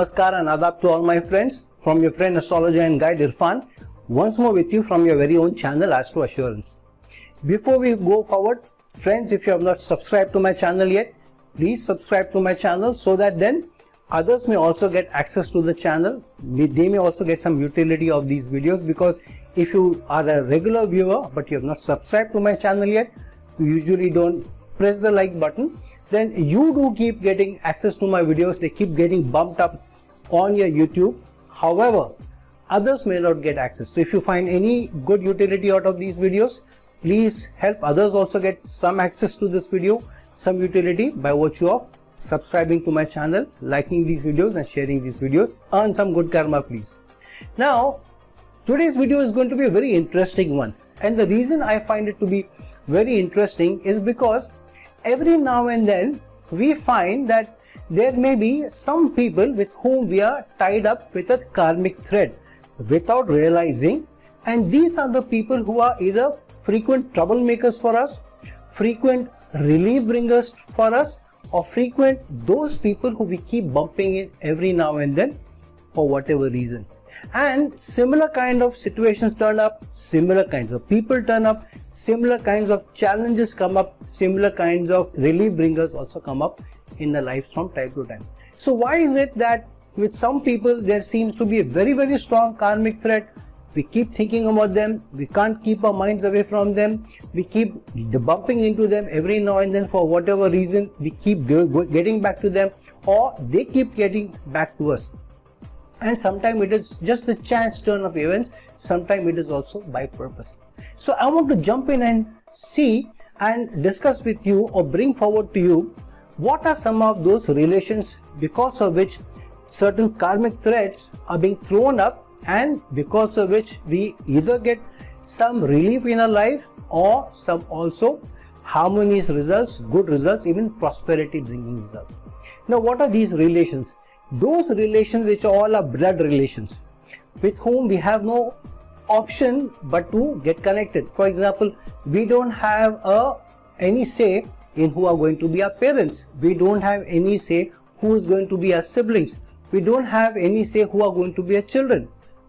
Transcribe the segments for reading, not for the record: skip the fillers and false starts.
Namaskar and Adab to all my friends, from your friend astrologer and guide Irfan, once more with you from your very own channel Astro Assurance. Before we go forward, friends, if you have not subscribed to my channel yet, please subscribe to my channel so that then others may also get access to the channel. They may also get some utility of these videos, because if you are a regular viewer but you have not subscribed to my channel yet, you usually don't press the like button, then you do keep getting access to my videos. They keep getting bumped up on your YouTube. However, others may not get access. So if you find any good utility out of these videos, please help others also get some access to this video, some utility, by virtue of subscribing to my channel, liking these videos and sharing these videos. Earn some good karma, please. Now, today's video is going to be a very interesting one. And the reason I find it to be very interesting is because every now and then we find that there may be some people with whom we are tied up with a karmic thread without realizing, and these are the people who are either frequent troublemakers for us, frequent relief bringers for us, or frequent those people who we keep bumping in every now and then for whatever reason. And similar kind of situations turn up, similar kinds of people turn up, similar kinds of challenges come up, similar kinds of relief bringers also come up in the lives from time to time. So why is it that with some people there seems to be a very strong karmic thread? We keep thinking about them, we can't keep our minds away from them, we keep bumping into them every now and then for whatever reason, we keep getting back to them, or they keep getting back to us. And sometimes it is just the chance turn of events, sometimes it is also by purpose. So I want to jump in and see and discuss with you, or bring forward to you, what are some of those relations because of which certain karmic threads are being thrown up, and because of which we either get some relief in our life or some also harmonious results, good results, even prosperity bringing results. Now, what are these relations? Those relations which all are blood relations, with whom we have no option but to get connected. For example, we don't have any say in who are going to be our parents. We don't have any say who is going to be our siblings. We don't have any say who are going to be our children.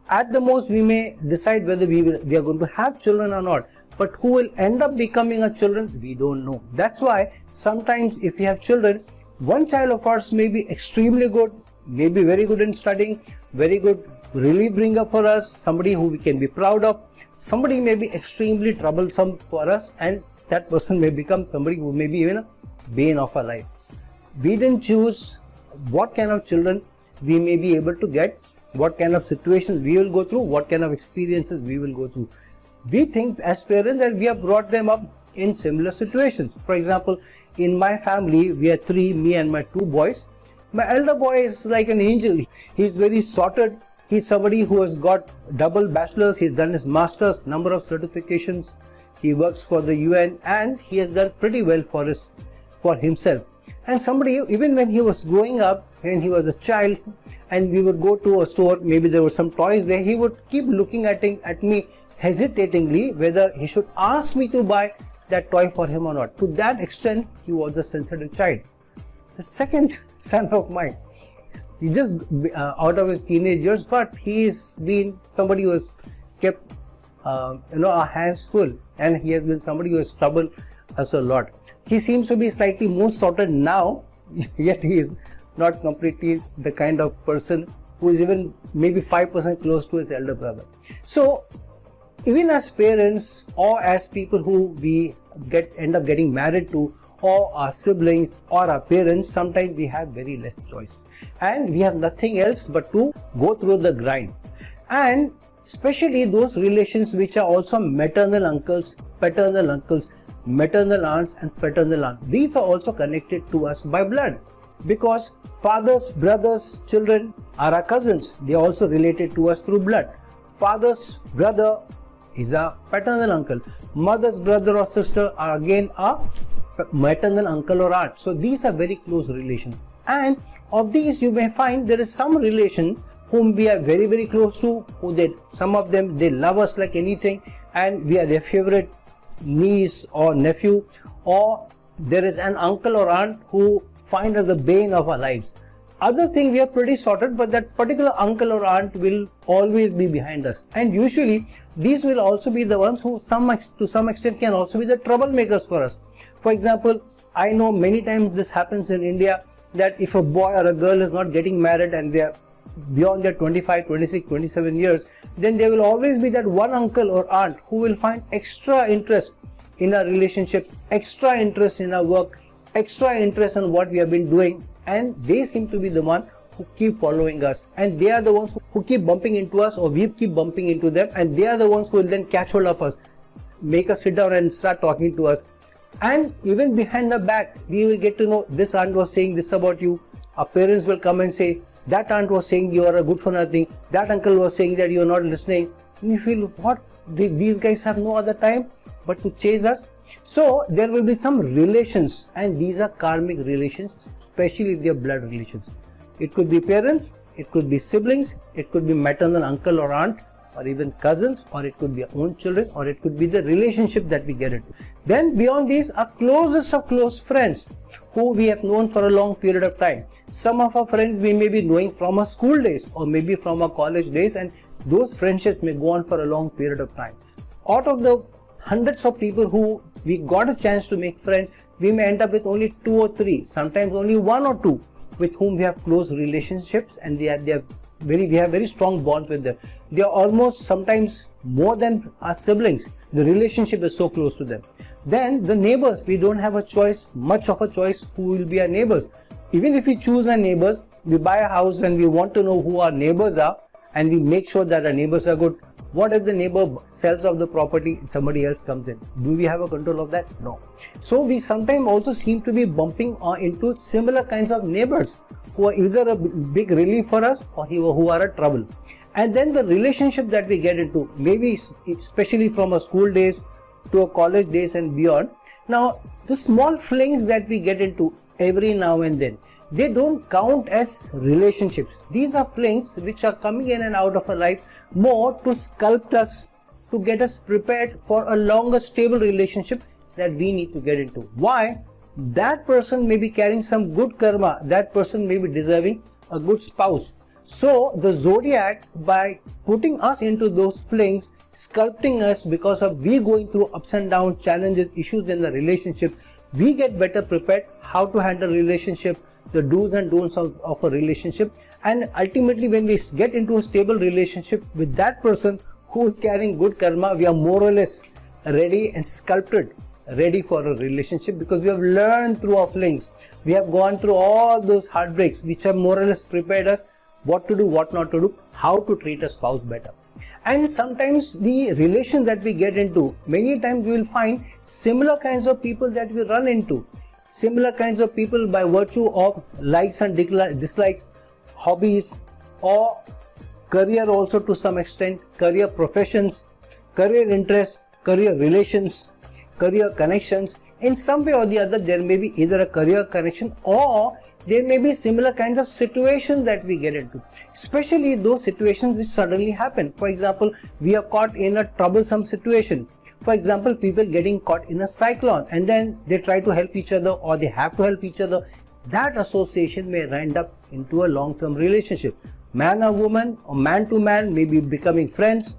At the most, we may decide whether we are going to have children or not, but who will end up becoming our children, we don't know. That's why sometimes if we have children, one child of ours may be extremely good, may be very good in studying, very good relief bringer for us, somebody who we can be proud of. Somebody may be extremely troublesome for us, and that person may become somebody who may be even a bane of our life. We didn't choose what kind of children we may be able to get, what kind of situations we will go through, what kind of experiences we will go through. We think as parents that we have brought them up in similar situations. For example, in my family, we are three, me and my two boys. My elder boy is like an angel. He's very sorted. He's somebody who has got double bachelors. He's done his master's, number of certifications. He works for the UN, and he has done pretty well for himself. And somebody, even when he was growing up, when he was a child, and we would go to a store, maybe there were some toys there, he would keep looking at me hesitatingly whether he should ask me to buy that toy for him or not. To that extent, he was a sensitive child. The second son of mine, he just out of his teenage years, but he's been somebody who has kept our hands full, and he has been somebody who has troubled us a lot. He seems to be slightly more sorted now, yet he is not completely the kind of person who is even maybe 5% close to his elder brother. So even as parents, or as people who we end up getting married to, or our siblings or our parents, sometimes we have very less choice, and we have nothing else but to go through the grind. And especially those relations which are also maternal uncles, paternal uncles, maternal aunts and paternal aunts, these are also connected to us by blood, because fathers, brothers, children are our cousins. They are also related to us through blood. Father's brother is a paternal uncle. Mother's brother or sister are again a maternal uncle or aunt. So these are very close relations. And of these, you may find there is some relation whom we are very close to, some of them they love us like anything, and we are their favorite niece or nephew, or there is an uncle or aunt who find us the bane of our lives. Other thing we are pretty sorted, but that particular uncle or aunt will always be behind us. And usually these will also be the ones who to some extent can also be the troublemakers for us. For example, I know many times this happens in India, that if a boy or a girl is not getting married and they are beyond their 25, 26, 27 years, then there will always be that one uncle or aunt who will find extra interest in our relationship, extra interest in our work, extra interest in what we have been doing, and they seem to be the one who keep following us, and they are the ones who keep bumping into us, or we keep bumping into them, and they are the ones who will then catch hold of us, make us sit down and start talking to us. And even behind the back, we will get to know this aunt was saying this about you. Our parents will come and say that aunt was saying you are a good for nothing, that uncle was saying that you are not listening, and you feel, what, these guys have no other time but to chase us. So there will be some relations, and these are karmic relations, especially their blood relations. It could be parents, it could be siblings, it could be maternal uncle or aunt, or even cousins, or it could be our own children, or it could be the relationship that we get into. Then beyond these, our closest of close friends who we have known for a long period of time. Some of our friends we may be knowing from our school days or maybe from our college days, and those friendships may go on for a long period of time. Out of the hundreds of people who we got a chance to make friends, we may end up with only 2 or 3, sometimes only 1 or 2 with whom we have close relationships, and we have very strong bonds with them. They are almost sometimes more than our siblings. The relationship is so close to them. Then the neighbors, we don't have a choice, much of a choice who will be our neighbors. Even if we choose our neighbors, we buy a house and we want to know who our neighbors are, and we make sure that our neighbors are good. What if the neighbor sells off the property and somebody else comes in? Do we have a control of that? No. So we sometimes also seem to be bumping into similar kinds of neighbors who are either a big relief for us or who are a trouble. And then the relationship that we get into, maybe especially from our school days to our college days and beyond. Now, the small flings that we get into every now and then, they don't count as relationships. These are flings which are coming in and out of our life more to sculpt us, to get us prepared for a longer stable relationship that we need to get into. Why? That person may be carrying some good karma, that person may be deserving a good spouse. So the zodiac, by putting us into those flings, sculpting us because of we going through ups and downs, challenges, issues in the relationship, we get better prepared how to handle relationship, the do's and don'ts of a relationship, and ultimately when we get into a stable relationship with that person who is carrying good karma, we are more or less ready and sculpted, ready for a relationship, because we have learned through our flings. We have gone through all those heartbreaks which have more or less prepared us what to do, what not to do, how to treat a spouse better. And sometimes the relations that we get into, many times we will find similar kinds of people that we run into, similar kinds of people by virtue of likes and dislikes, hobbies, or career also to some extent, career professions, career interests, career relations, career connections. In some way or the other, there may be either a career connection or there may be similar kinds of situations that we get into, especially those situations which suddenly happen. For example, we are caught in a troublesome situation. For example, people getting caught in a cyclone and then they try to help each other or they have to help each other. That association may end up into a long-term relationship. Man or woman or man to man may be becoming friends.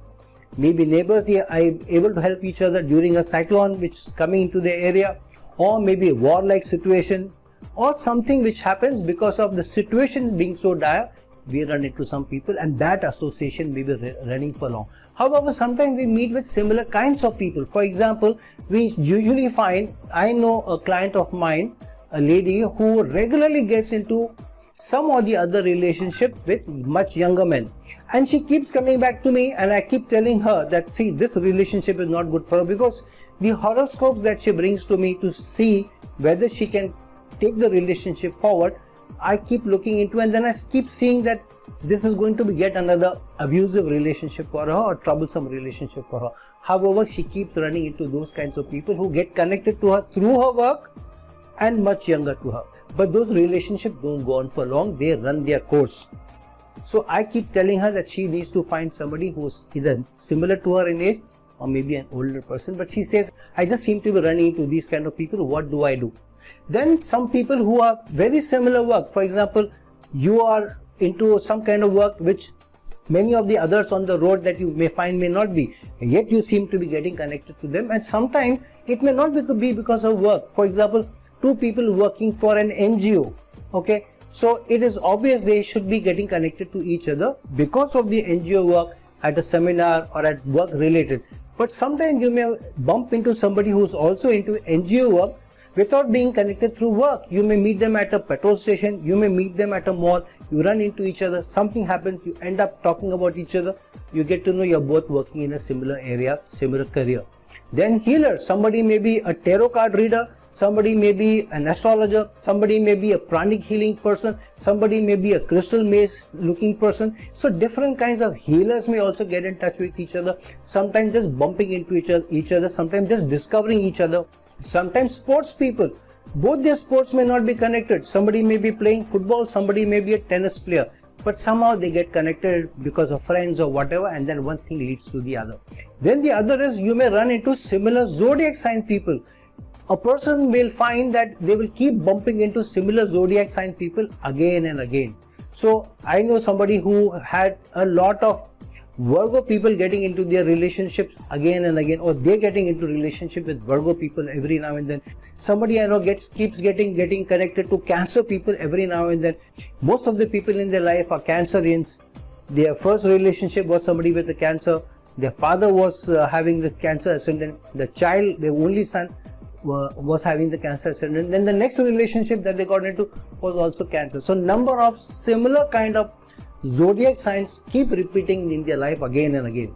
Maybe neighbors are able to help each other during a cyclone which is coming into their area, or maybe a war-like situation, or something which happens because of the situation being so dire, we run into some people and that association may be running for long. However, sometimes we meet with similar kinds of people. For example, we usually find, I know a client of mine, a lady who regularly gets into some or the other relationship with much younger men, and she keeps coming back to me and I keep telling her that, see, this relationship is not good for her, because the horoscopes that she brings to me to see whether she can take the relationship forward, I keep looking into, and then I keep seeing that this is going to be yet another abusive relationship for her or troublesome relationship for her. However, she keeps running into those kinds of people who get connected to her through her work and much younger to her. But those relationships don't go on for long, they run their course. So I keep telling her that she needs to find somebody who's either similar to her in age or maybe an older person. But she says, I just seem to be running into these kind of people, what do I do? Then some people who have very similar work, for example, you are into some kind of work which many of the others on the road that you may find may not be, yet you seem to be getting connected to them. And sometimes it may not be because of work. For example, two people working for an NGO, okay, so it is obvious they should be getting connected to each other because of the NGO work at a seminar or at work related. But sometimes you may bump into somebody who is also into NGO work without being connected through work. You may meet them at a petrol station, you may meet them at a mall, you run into each other, something happens, you end up talking about each other, you get to know you're both working in a similar area, similar career. Then healer, somebody may be a tarot card reader, somebody may be an astrologer, somebody may be a pranic healing person, somebody may be a crystal maze looking person. So different kinds of healers may also get in touch with each other, sometimes just bumping into each other, sometimes just discovering each other. Sometimes sports people, both their sports may not be connected. Somebody may be playing football, somebody may be a tennis player, but somehow they get connected because of friends or whatever, and then one thing leads to the other. Then the other is you may run into similar zodiac sign people. A person will find that they will keep bumping into similar zodiac sign people again and again. So I know somebody who had a lot of Virgo people getting into their relationships again and again, or they're getting into relationship with Virgo people every now and then. Somebody I know keeps getting connected to Cancer people every now and then. Most of the people in their life are Cancerians. Their first relationship was somebody with a Cancer. Their father was having the Cancer ascendant. The child, their only son, was having the Cancer ascendant. Then the next relationship that they got into was also Cancer. So number of similar kind of zodiac signs keep repeating in their life again and again,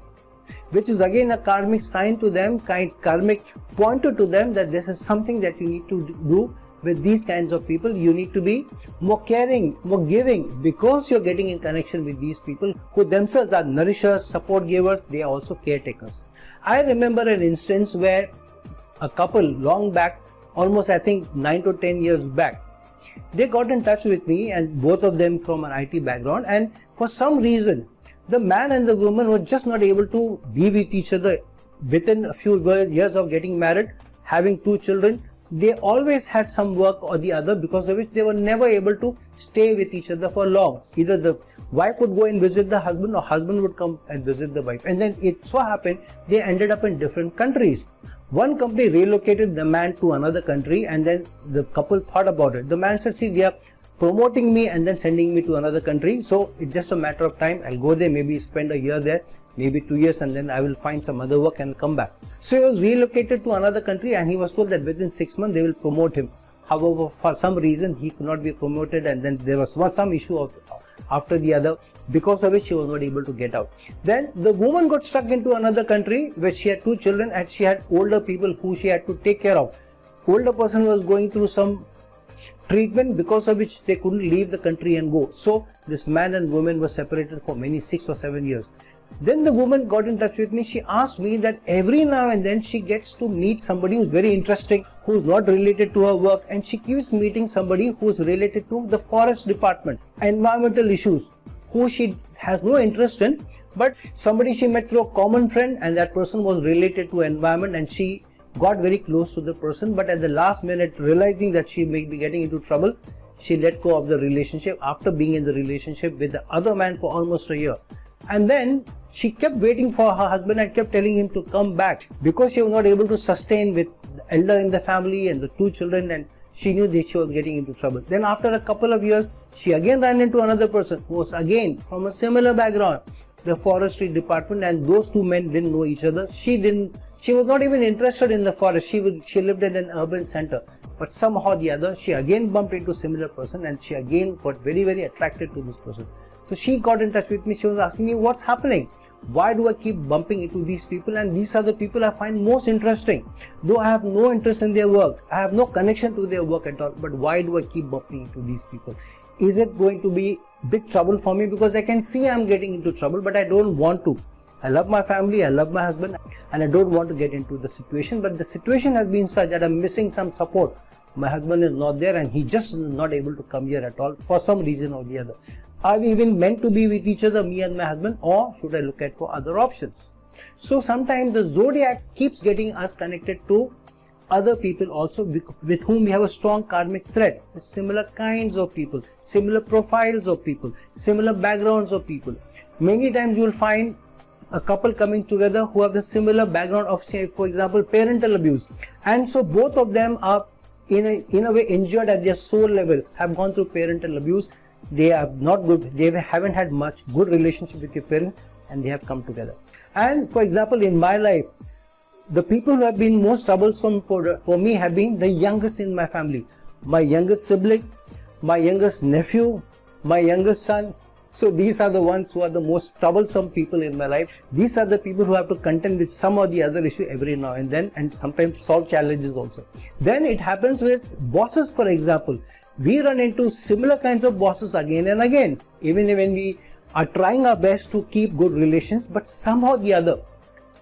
which is again a karmic sign to them, karmic pointer to them that this is something that you need to do with these kinds of people. You need to be more caring, more giving, because you're getting in connection with these people who themselves are nourishers, support givers, they are also caretakers. I remember an instance where a couple long back, almost I think 9 to 10 years back, they got in touch with me, and both of them from an IT background, and for some reason the man and the woman were just not able to be with each other within a few years of getting married, having 2 children. They always had some work or the other, because of which they were never able to stay with each other for long. Either the wife would go and visit the husband, or husband would come and visit the wife, and then it so happened they ended up in different countries. One company relocated the man to another country, and then the couple thought about it. The man said, see, they are promoting me and then sending me to another country, so it's just a matter of time. I'll go there, maybe spend a year there, maybe 2 years, and then I will find some other work and come back. So he was relocated to another country, and he was told that within 6 months they will promote him. However, for some reason he could not be promoted, and then there was some issue after the other, because of which she was not able to get out. Then the woman got stuck into another country where she had 2 children, and she had older people who she had to take care of. Older person was going through some treatment, because of which they couldn't leave the country and go. So this man and woman were separated for many 6 or 7 years. Then the woman got in touch with me. She asked me that every now and then she gets to meet somebody who's very interesting, who's not related to her work, and she keeps meeting somebody who's related to the forest department, environmental issues, who she has no interest in, but somebody she met through a common friend, and that person was related to environment, and she got very close to the person, but at the last minute, realizing that she may be getting into trouble, she let go of the relationship after being in the relationship with the other man for almost a year. And then she kept waiting for her husband and kept telling him to come back, because she was not able to sustain with the elder in the family and the 2 children, and she knew that she was getting into trouble. Then after a couple of years, she again ran into another person who was again from a similar background, the forestry department, and those 2 men didn't know each other. She was not even interested in the forest. She lived in an urban center, but somehow or the other she again bumped into a similar person, and she again got very, very attracted to this person. So she got in touch with me. She was asking me, what's happening? Why do I keep bumping into these people? And these are the people I find most interesting. Though I have no interest in their work, I have no connection to their work at all, but why do I keep bumping into these people? Is it going to be big trouble for me? Because I can see I'm getting into trouble, but I don't want to. I love my family, I love my husband, and I don't want to get into the situation, but the situation has been such that I'm missing some support. My husband is not there, and he just not able to come here at all for some reason or the other. Are we even meant to be with each other, me and my husband, or should I look at for other options? So sometimes the zodiac keeps getting us connected to other people also with whom we have a strong karmic thread. Similar kinds of people, similar profiles of people, similar backgrounds of people. Many times you will find a couple coming together who have the similar background of, say, for example, parental abuse, and so both of them are in a way injured at their soul level, have gone through parental abuse. They are not good, they haven't had much good relationship with your parents, and they have come together. And for example, in my life, the people who have been most troublesome for me have been the youngest in my family, my youngest sibling, my youngest nephew, my youngest son. So these are the ones who are the most troublesome people in my life. These are the people who have to contend with some or the other issue every now and then, and sometimes solve challenges also. Then it happens with bosses, for example. We run into similar kinds of bosses again and again, even when we are trying our best to keep good relations, but somehow or the other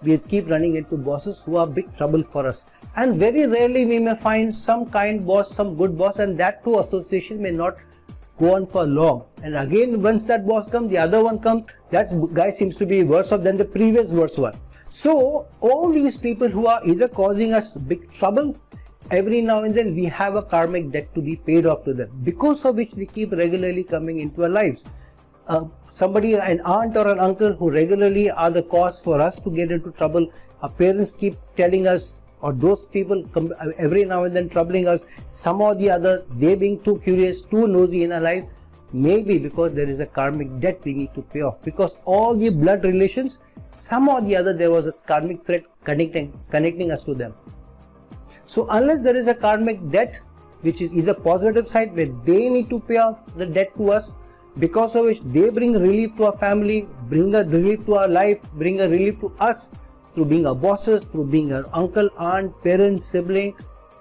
we keep running into bosses who are big trouble for us. And very rarely we may find some kind boss, some good boss, and that too association may not go on for long. And again, once that boss comes, the other one comes. That guy seems to be worse off than the previous worst one. So all these people who are either causing us big trouble, every now and then we have a karmic debt to be paid off to them, because of which they keep regularly coming into our lives. Somebody, an aunt or an uncle who regularly are the cause for us to get into trouble. Our parents keep telling us, or those people come every now and then troubling us, some or the other, they being too curious, too nosy in our lives, maybe because there is a karmic debt we need to pay off. Because all the blood relations, some or the other, there was a karmic thread connecting us to them. So unless there is a karmic debt, which is either positive side where they need to pay off the debt to us, because of which they bring relief to our family, bring a relief to our life, bring a relief to us, through being our bosses, through being our uncle, aunt, parent, sibling,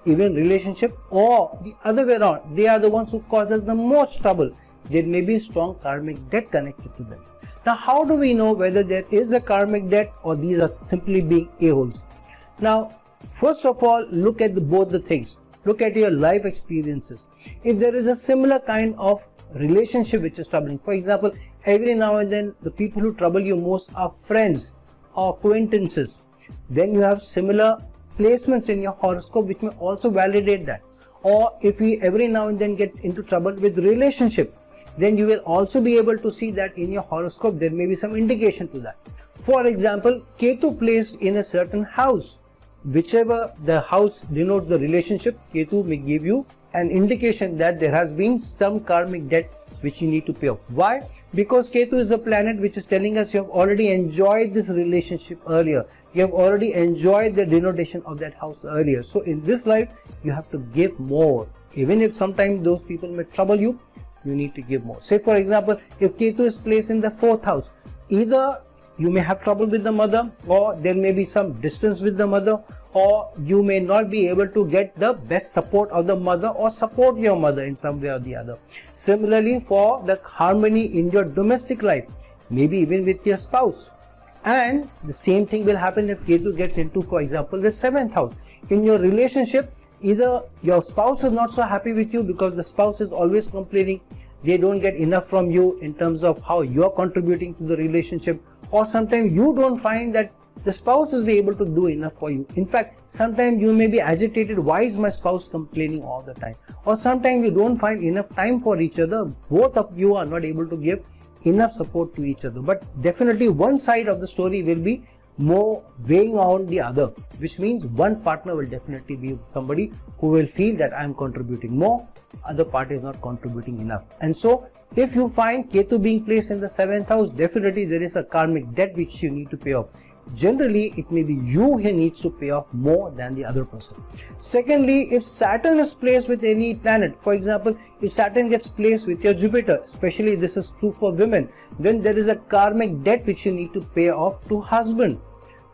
even relationship, or the other way around, they are the ones who cause us the most trouble. There may be strong karmic debt connected to them. Now, how do we know whether there is a karmic debt or these are simply being a-holes? Now, first of all, look at both the things. Look at your life experiences. If there is a similar kind of relationship which is troubling, for example, every now and then the people who trouble you most are friends or acquaintances, then you have similar placements in your horoscope which may also validate that. Or if we every now and then get into trouble with relationship, then you will also be able to see that in your horoscope there may be some indication to that. For example, Ketu placed in a certain house, whichever the house denotes the relationship, Ketu may give you an indication that there has been some karmic debt which you need to pay off. Why? Because Ketu is a planet which is telling us you have already enjoyed this relationship earlier. You have already enjoyed the denotation of that house earlier. So in this life, you have to give more. Even if sometimes those people may trouble you, you need to give more. Say for example, if Ketu is placed in the 4th house, either you may have trouble with the mother, or there may be some distance with the mother, or you may not be able to get the best support of the mother or support your mother in some way or the other. Similarly, for the harmony in your domestic life, maybe even with your spouse. And the same thing will happen if Ketu gets into, for example, the 7th house. In your relationship, either your spouse is not so happy with you because the spouse is always complaining, they don't get enough from you in terms of how you are contributing to the relationship, or sometimes you don't find that the spouse is able to do enough for you. In fact, sometimes you may be agitated, why is my spouse complaining all the time? Or sometimes you don't find enough time for each other, both of you are not able to give enough support to each other. But definitely one side of the story will be more weighing on the other, which means one partner will definitely be somebody who will feel that I am contributing more, other party is not contributing enough. And so if you find Ketu being placed in the 7th house, definitely there is a karmic debt which you need to pay off. Generally, it may be you who needs to pay off more than the other person. Secondly, if Saturn is placed with any planet, for example, if Saturn gets placed with your Jupiter, especially this is true for women, then there is a karmic debt which you need to pay off to husband.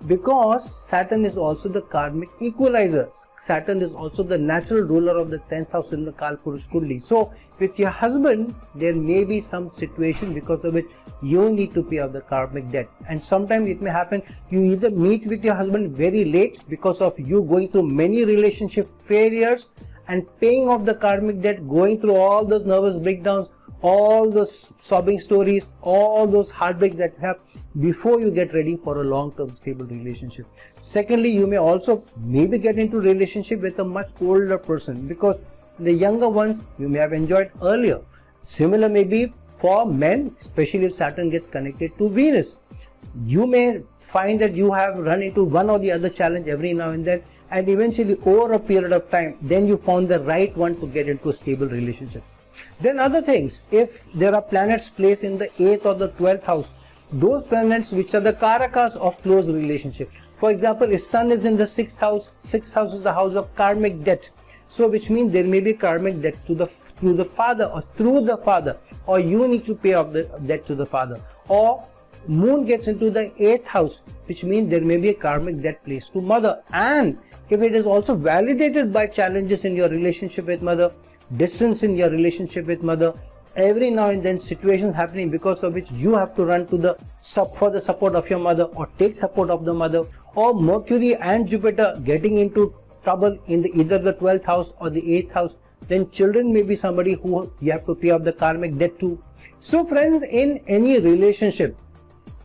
Because Saturn is also the karmic equalizer. Saturn is also the natural ruler of the 10th house in the Kalpurush Kundli. So with your husband, there may be some situation because of which you need to pay off the karmic debt. And sometimes it may happen you either meet with your husband very late because of you going through many relationship failures and paying off the karmic debt, going through all those nervous breakdowns, all those sobbing stories, all those heartbreaks that you have before you get ready for a long-term stable relationship. Secondly, you may also maybe get into relationship with a much older person, because the younger ones you may have enjoyed earlier. Similar may be for men, especially if Saturn gets connected to Venus. You may find that you have run into one or the other challenge every now and then, and eventually over a period of time, then you found the right one to get into a stable relationship. Then other things, if there are planets placed in the 8th or the 12th house, those planets which are the karakas of close relationship. For example, if Sun is in the 6th house, 6th house is the house of karmic debt. So which means there may be karmic debt to the father or through the father, or you need to pay off the debt to the father. Or Moon gets into the 8th house, which means there may be a karmic debt placed to mother. And if it is also validated by challenges in your relationship with mother, distance in your relationship with mother, every now and then situations happening because of which you have to run to for the support of your mother, or take support of the mother, or Mercury and Jupiter getting into trouble in either the 12th house or the 8th house, then children may be somebody who you have to pay off the karmic debt to. So friends, in any relationship,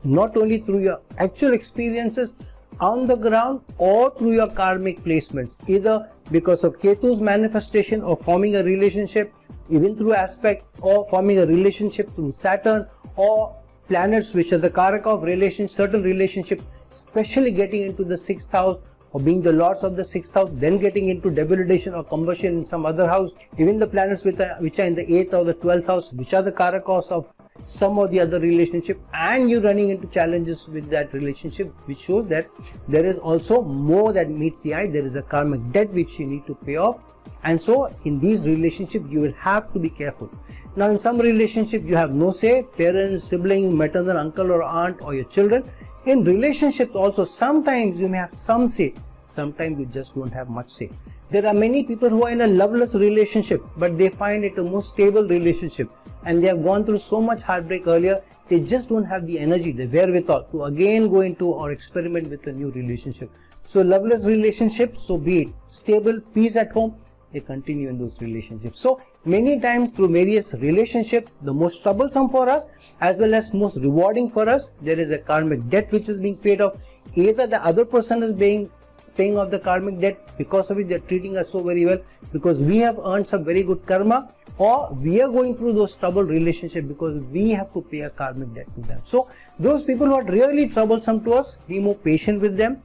not only through your actual experiences on the ground or through your karmic placements, either because of Ketu's manifestation or forming a relationship, even through aspect, or forming a relationship through Saturn, or planets which are the karaka of relations, certain relationship, especially getting into the 6th house, or being the lords of the 6th house, then getting into debilitation or combustion in some other house, even the planets which are in the 8th or the 12th house, which are the karakas of some or the other relationship, and you running into challenges with that relationship, which shows that there is also more that meets the eye. There is a karmic debt which you need to pay off. And so in these relationships you will have to be careful. Now in some relationship you have no say, parents, siblings, maternal uncle or aunt, or your children. In relationships also, sometimes you may have some say, sometimes you just don't have much say. There are many people who are in a loveless relationship, but they find it a more stable relationship, and they have gone through so much heartbreak earlier, they just don't have the energy, the wherewithal to again go into or experiment with a new relationship. So loveless relationships, so be it, stable, peace at home, they continue in those relationships. So many times through various relationships, the most troublesome for us as well as most rewarding for us, there is a karmic debt which is being paid off. Either the other person is paying off the karmic debt, because of it they are treating us so very well, because we have earned some very good karma, or we are going through those troubled relationships because we have to pay a karmic debt to them. So those people who are really troublesome to us, be more patient with them,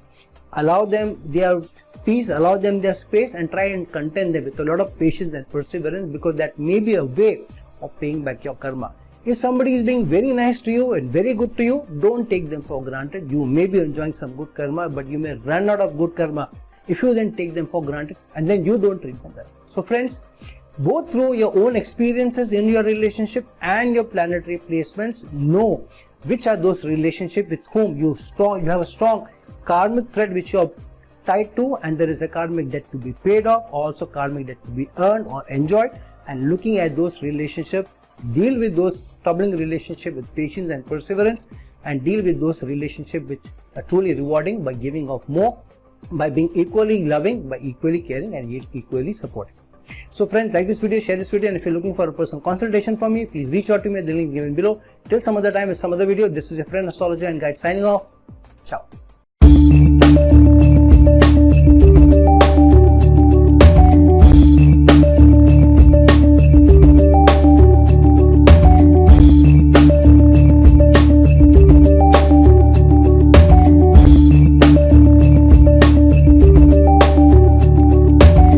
allow them their peace, allow them their space, and try and content them with a lot of patience and perseverance, because that may be a way of paying back your karma. If somebody is being very nice to you and very good to you, don't take them for granted. You may be enjoying some good karma, but you may run out of good karma if you then take them for granted and then you don't treat them well. So friends, both through your own experiences in your relationship and your planetary placements, know which are those relationships with whom you have a strong karmic thread which you are tied to, and there is a karmic debt to be paid off, also karmic debt to be earned or enjoyed. And looking at those relationships, deal with those troubling relationships with patience and perseverance, and deal with those relationships which are truly rewarding by giving off more, by being equally loving, by equally caring, and equally supporting. So friends, like this video, share this video, and if you're looking for a personal consultation from me, please reach out to me at the link given below. Till some other time with some other video, this is your friend, astrologer and guide signing off. Ciao.